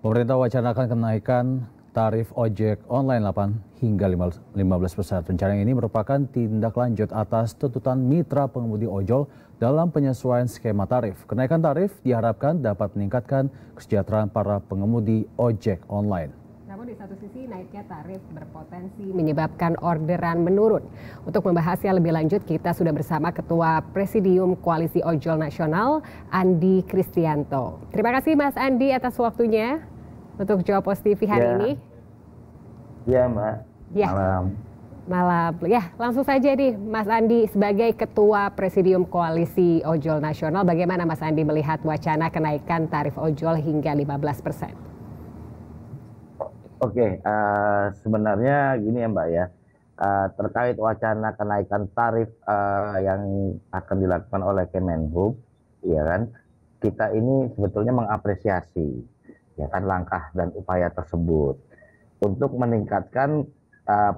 Pemerintah wacanakan kenaikan tarif ojek online 8 hingga 15%. Rencana ini merupakan tindak lanjut atas tuntutan mitra pengemudi ojol dalam penyesuaian skema tarif. Kenaikan tarif diharapkan dapat meningkatkan kesejahteraan para pengemudi ojek online. Namun di satu sisi naiknya tarif berpotensi menyebabkan orderan menurun. Untuk membahasnya lebih lanjut kita sudah bersama Ketua Presidium Koalisi Ojol Nasional Andi Kristianto. Terima kasih Mas Andi atas waktunya untuk Jawapos TV hari ini. Ya Mbak, Malam. Ya, langsung saja nih Mas Andi sebagai Ketua Presidium Koalisi Ojol Nasional, bagaimana Mas Andi melihat wacana kenaikan tarif ojol hingga 15%? Oke, sebenarnya gini ya Mbak ya, terkait wacana kenaikan tarif yang akan dilakukan oleh Kemenhub, ya kan, kita ini sebetulnya mengapresiasi ya kan langkah dan upaya tersebut untuk meningkatkan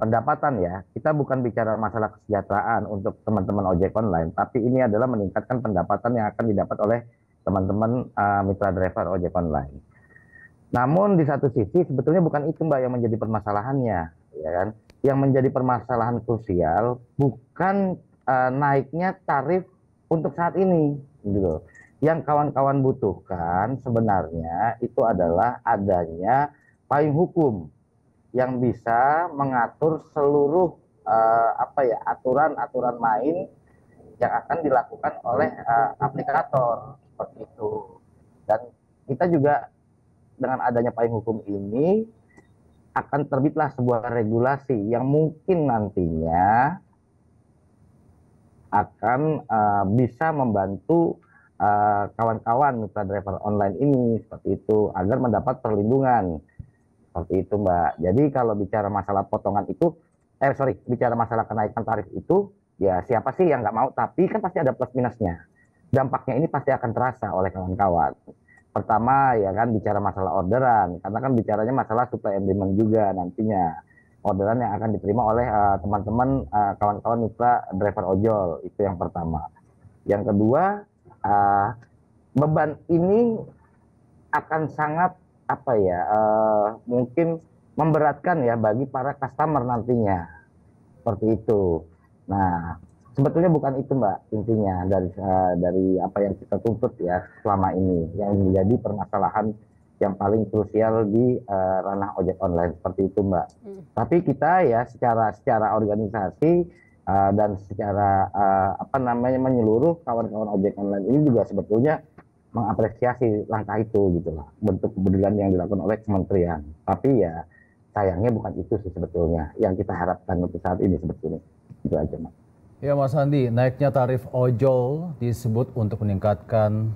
pendapatan ya. Kita bukan bicara masalah kesejahteraan untuk teman-teman ojek online, tapi ini adalah meningkatkan pendapatan yang akan didapat oleh teman-teman mitra driver ojek online. Namun di satu sisi sebetulnya bukan itu Mbak yang menjadi permasalahannya, ya kan? Yang menjadi permasalahan krusial bukan naiknya tarif untuk saat ini, gitu. Yang kawan-kawan butuhkan sebenarnya itu adalah adanya payung hukum yang bisa mengatur seluruh aturan-aturan main yang akan dilakukan oleh aplikator seperti itu. Dan kita juga dengan adanya payung hukum ini akan terbitlah sebuah regulasi yang mungkin nantinya akan bisa membantu kawan-kawan mitra driver online ini seperti itu agar mendapat perlindungan seperti itu Mbak. Jadi kalau bicara masalah potongan itu, bicara masalah kenaikan tarif itu, ya siapa sih yang nggak mau? Tapi kan pasti ada plus minusnya. Dampaknya ini pasti akan terasa oleh kawan-kawan. Pertama ya kan bicara masalah orderan, karena kan bicaranya masalah supply and demand juga nantinya. Orderan yang akan diterima oleh teman-teman kawan-kawan mitra driver ojol, itu yang pertama. Yang kedua, beban ini akan sangat mungkin memberatkan ya bagi para customer nantinya. Seperti itu. Nah, sebetulnya bukan itu Mbak intinya dari apa yang kita tuntut ya selama ini yang menjadi permasalahan yang paling krusial di ranah ojek online seperti itu Mbak. Tapi kita ya secara organisasi dan secara menyeluruh kawan-kawan ojek online ini juga sebetulnya mengapresiasi langkah itu gitu lah, bentuk kepedulian yang dilakukan oleh kementerian. Tapi ya sayangnya bukan itu sih sebetulnya yang kita harapkan untuk saat ini sebetulnya. Itu aja Mbak. Ya Mas Andi, naiknya tarif ojol disebut untuk meningkatkan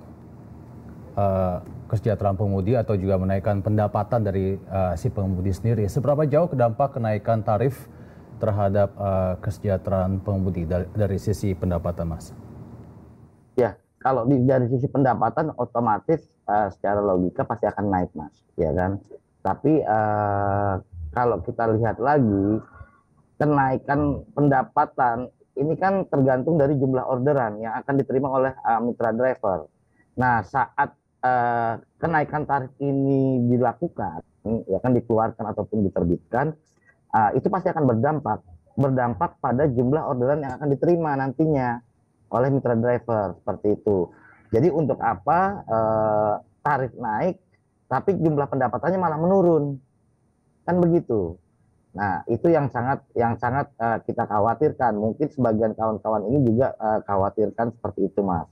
kesejahteraan pengemudi atau juga menaikkan pendapatan dari si pengemudi sendiri. Seberapa jauh dampak kenaikan tarif terhadap kesejahteraan pengemudi dari sisi pendapatan Mas? Ya, kalau dari sisi pendapatan otomatis secara logika pasti akan naik Mas, ya kan? Tapi kalau kita lihat lagi kenaikan pendapatan ini kan tergantung dari jumlah orderan yang akan diterima oleh mitra driver. Nah, saat kenaikan tarif ini dilakukan, ya kan dikeluarkan ataupun diterbitkan, itu pasti akan berdampak pada jumlah orderan yang akan diterima nantinya oleh mitra driver seperti itu. Jadi untuk apa tarif naik, tapi jumlah pendapatannya malah menurun, kan begitu. Nah, itu yang sangat kita khawatirkan. Mungkin sebagian kawan-kawan ini juga khawatirkan seperti itu, Mas.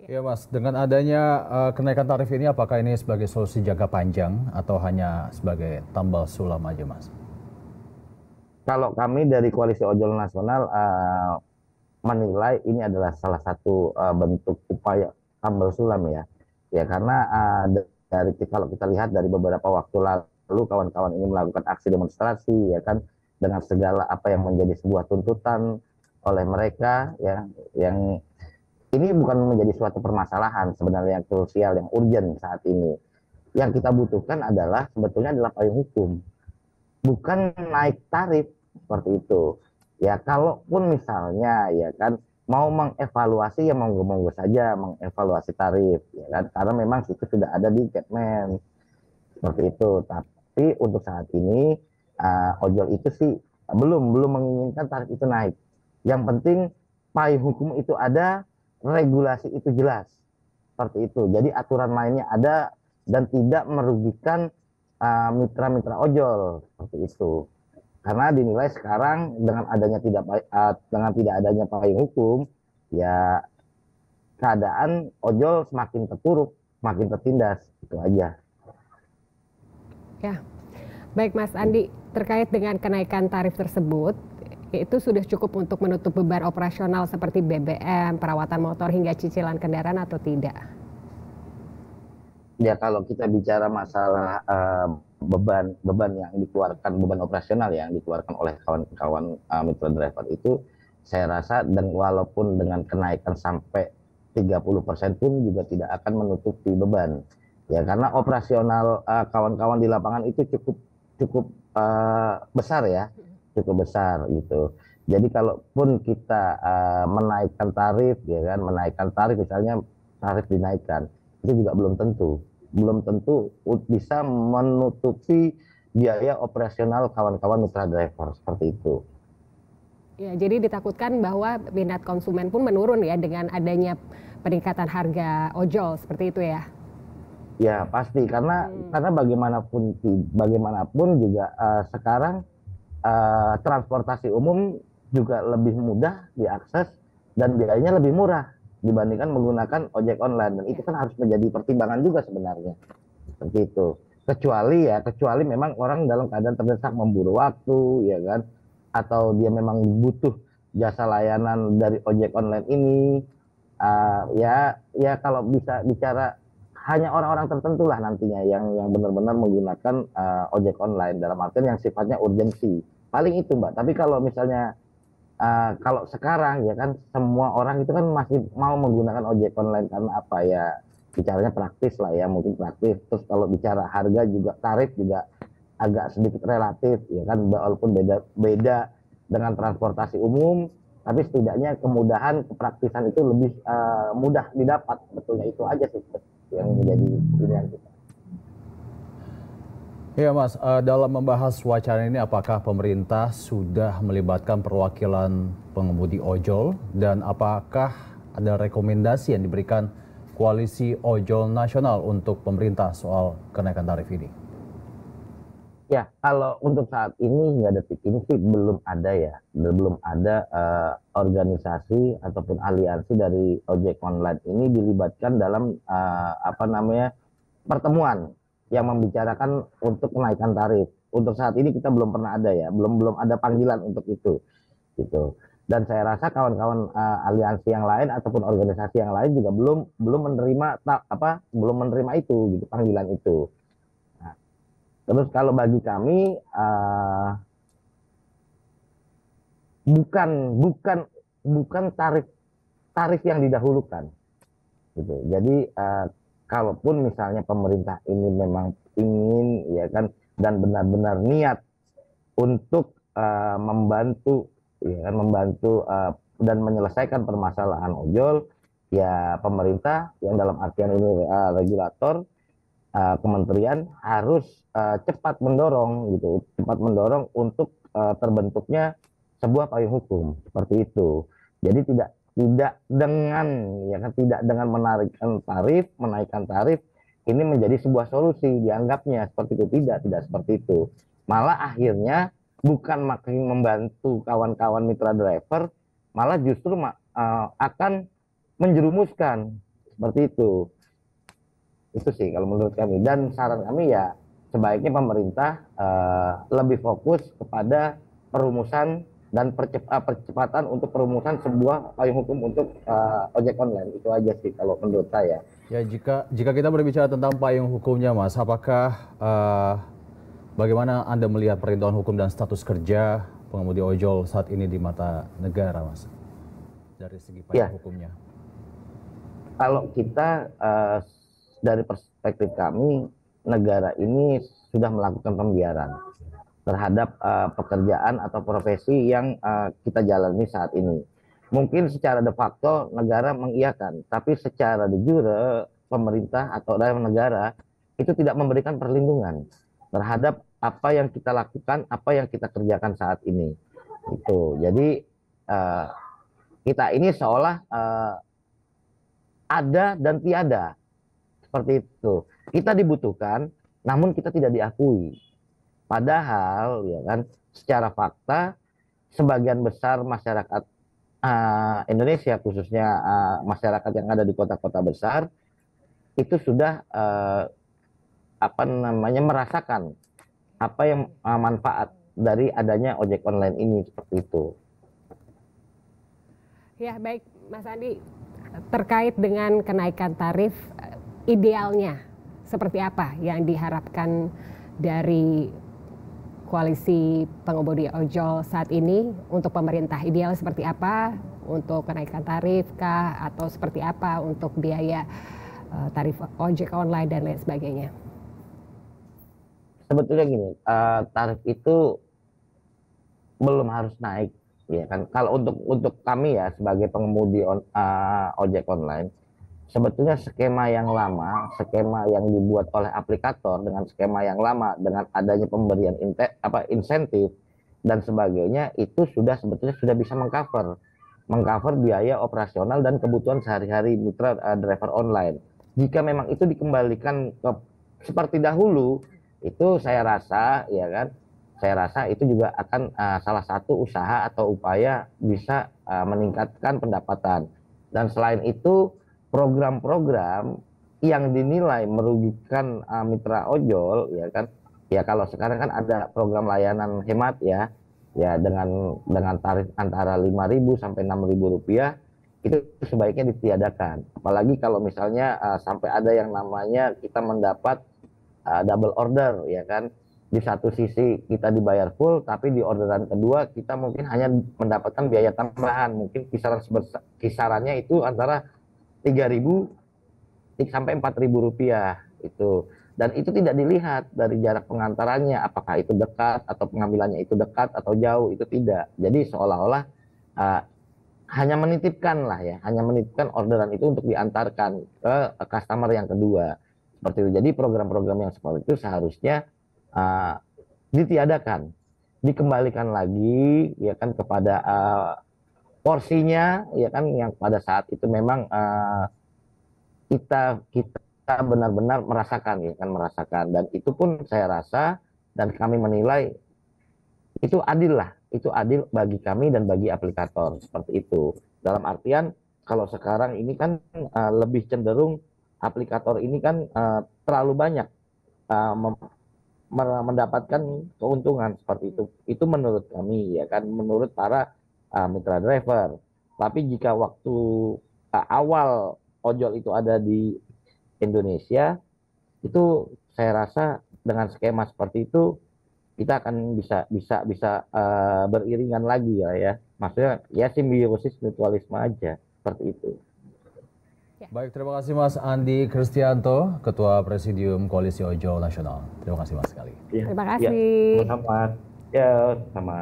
Ya, Mas. Dengan adanya kenaikan tarif ini, apakah ini sebagai solusi jangka panjang atau hanya sebagai tambal sulam aja, Mas? Kalau kami dari Koalisi Ojol Nasional menilai ini adalah salah satu bentuk upaya tambal sulam ya. Ya, karena kalau kita lihat dari beberapa waktu lalu kawan-kawan ini melakukan aksi demonstrasi ya kan dengan segala apa yang menjadi sebuah tuntutan oleh mereka ya, yang ini bukan menjadi suatu permasalahan sebenarnya yang krusial, yang urgent saat ini. Yang kita butuhkan adalah sebetulnya adalah payung hukum, bukan naik tarif seperti itu. Ya kalaupun misalnya ya kan mau mengevaluasi ya monggo-monggo saja mengevaluasi tarif, ya kan? Karena memang itu sudah ada di Kemen seperti itu. Tapi untuk saat ini ojol itu sih belum menginginkan tarif itu naik. Yang penting payung hukum itu ada, regulasi itu jelas seperti itu. Jadi aturan mainnya ada dan tidak merugikan mitra-mitra ojol seperti itu. Karena dinilai sekarang dengan tidak adanya payung hukum, ya keadaan ojol semakin terpuruk, semakin tertindas, itu aja. Ya, baik Mas Andi, terkait dengan kenaikan tarif tersebut, itu sudah cukup untuk menutup beban operasional seperti BBM, perawatan motor hingga cicilan kendaraan atau tidak? Ya kalau kita bicara masalah beban yang dikeluarkan, beban operasional yang dikeluarkan oleh kawan-kawan mitra driver itu, saya rasa dan walaupun dengan kenaikan sampai 30% pun juga tidak akan menutupi beban. Ya karena operasional kawan-kawan di lapangan itu cukup besar ya, cukup besar gitu. Jadi kalaupun kita menaikkan tarif, ya kan, menaikkan tarif misalnya tarif dinaikkan, itu juga belum tentu bisa menutupi biaya operasional kawan-kawan mitra driver seperti itu. Ya, jadi ditakutkan bahwa minat konsumen pun menurun ya dengan adanya peningkatan harga ojol seperti itu ya. Ya pasti karena bagaimanapun juga sekarang transportasi umum juga lebih mudah diakses dan biayanya lebih murah dibandingkan menggunakan ojek online, dan itu kan harus menjadi pertimbangan juga sebenarnya seperti itu. Kecuali memang orang dalam keadaan terdesak memburu waktu, ya kan, atau dia memang butuh jasa layanan dari ojek online ini, ya kalau bisa bicara hanya orang-orang tertentu lah nantinya yang benar-benar menggunakan ojek online dalam artian yang sifatnya urgensi, paling itu Mbak. Tapi kalau misalnya kalau sekarang ya kan semua orang itu kan masih mau menggunakan ojek online karena apa ya, bicaranya praktis lah ya, mungkin praktis. Terus kalau bicara harga juga, tarif juga agak sedikit relatif ya kan, walaupun beda dengan transportasi umum, tapi setidaknya kemudahan, kepraktisan itu lebih mudah didapat, betulnya itu aja sih yang menjadi pilihan kita. Ya Mas, dalam membahas wacana ini apakah pemerintah sudah melibatkan perwakilan pengemudi ojol dan apakah ada rekomendasi yang diberikan Koalisi Ojol Nasional untuk pemerintah soal kenaikan tarif ini? Ya, kalau untuk saat ini hingga detik ini sih belum ada ya, belum ada organisasi ataupun aliansi dari ojek online ini dilibatkan dalam pertemuan yang membicarakan untuk kenaikan tarif. Untuk saat ini kita belum pernah ada ya, belum ada panggilan untuk itu, gitu. Dan saya rasa kawan-kawan aliansi yang lain ataupun organisasi yang lain juga belum menerima itu, gitu, panggilan itu. Nah, terus kalau bagi kami bukan tarif yang didahulukan, gitu. Jadi kalaupun misalnya pemerintah ini memang ingin ya kan dan benar-benar niat untuk membantu ya kan, dan menyelesaikan permasalahan ojol, ya pemerintah yang dalam artian ini regulator, kementerian harus cepat mendorong untuk terbentuknya sebuah payung hukum seperti itu. Jadi tidak dengan menaikkan tarif ini menjadi sebuah solusi, dianggapnya seperti itu. Tidak seperti itu, malah akhirnya bukan makin membantu kawan-kawan mitra driver, malah justru akan menjerumuskan seperti itu sih kalau menurut kami. Dan saran kami ya sebaiknya pemerintah lebih fokus kepada perumusan dan percepatan untuk perumusan sebuah payung hukum untuk ojek online. Itu aja sih kalau menurut saya. Ya, jika kita berbicara tentang payung hukumnya Mas, apakah bagaimana Anda melihat perintahan hukum dan status kerja pengemudi ojol saat ini di mata negara Mas, dari segi payung hukumnya? Kalau kita dari perspektif kami, negara ini sudah melakukan pembiaran terhadap pekerjaan atau profesi yang kita jalani saat ini. mungkin secara de facto negara mengiyakan, tapi secara de jure pemerintah atau dalam negara itu tidak memberikan perlindungan terhadap apa yang kita lakukan, apa yang kita kerjakan saat ini. Itu. Jadi kita ini seolah ada dan tiada. Seperti itu. Kita dibutuhkan, namun kita tidak diakui. Padahal, ya kan, secara fakta, sebagian besar masyarakat Indonesia, khususnya masyarakat yang ada di kota-kota besar, itu sudah merasakan apa yang manfaat dari adanya ojek online ini, seperti itu. Ya, baik, Mas Andi, terkait dengan kenaikan tarif, idealnya seperti apa yang diharapkan dari koalisi pengemudi ojol saat ini untuk pemerintah? Ideal seperti apa untuk kenaikan tarif kah, atau seperti apa untuk biaya tarif ojek online dan lain sebagainya? Sebetulnya gini, tarif itu belum harus naik, ya kan? Kalau untuk kami ya sebagai pengemudi ojek online, sebetulnya skema yang lama, skema yang dibuat oleh aplikator dengan skema yang lama, dengan adanya pemberian insentif dan sebagainya, itu sebetulnya sudah bisa mengcover biaya operasional dan kebutuhan sehari-hari mitra driver online. Jika memang itu dikembalikan ke seperti dahulu, itu saya rasa, ya kan, saya rasa itu juga akan salah satu usaha atau upaya bisa meningkatkan pendapatan. Dan selain itu, program-program yang dinilai merugikan mitra ojol, ya kan, ya kalau sekarang kan ada program layanan hemat ya dengan tarif antara 5.000 sampai 6.000 rupiah, itu sebaiknya ditiadakan. Apalagi kalau misalnya sampai ada yang namanya kita mendapat double order, ya kan, di satu sisi kita dibayar full, tapi di orderan kedua kita mungkin hanya mendapatkan biaya tambahan, mungkin kisarannya itu antara 3.000 sampai 4.000 rupiah itu. Dan itu tidak dilihat dari jarak pengantarannya, apakah itu dekat atau pengambilannya itu dekat atau jauh, itu tidak. Jadi seolah-olah hanya menitipkan lah ya, hanya menitipkan orderan itu untuk diantarkan ke customer yang kedua. Seperti itu. Jadi program-program yang seperti itu seharusnya ditiadakan, dikembalikan lagi, ya kan, kepada porsinya, ya kan, yang pada saat itu memang kita benar-benar merasakan, ya kan, merasakan. Dan itu pun saya rasa dan kami menilai itu adil lah, itu adil bagi kami dan bagi aplikator, seperti itu. Dalam artian kalau sekarang ini kan lebih cenderung aplikator ini kan terlalu banyak mendapatkan keuntungan, seperti itu. Itu menurut kami, ya kan, menurut para mitra driver. Tapi jika waktu awal ojol itu ada di Indonesia, itu saya rasa dengan skema seperti itu kita akan bisa beriringan lagi ya. Maksudnya ya simbiosis mutualisme aja, seperti itu. Baik, terima kasih Mas Andi Kristianto, Ketua Presidium Koalisi Ojol Nasional. Terima kasih Mas sekali. Terima kasih. Ya, sama. Ya, sama.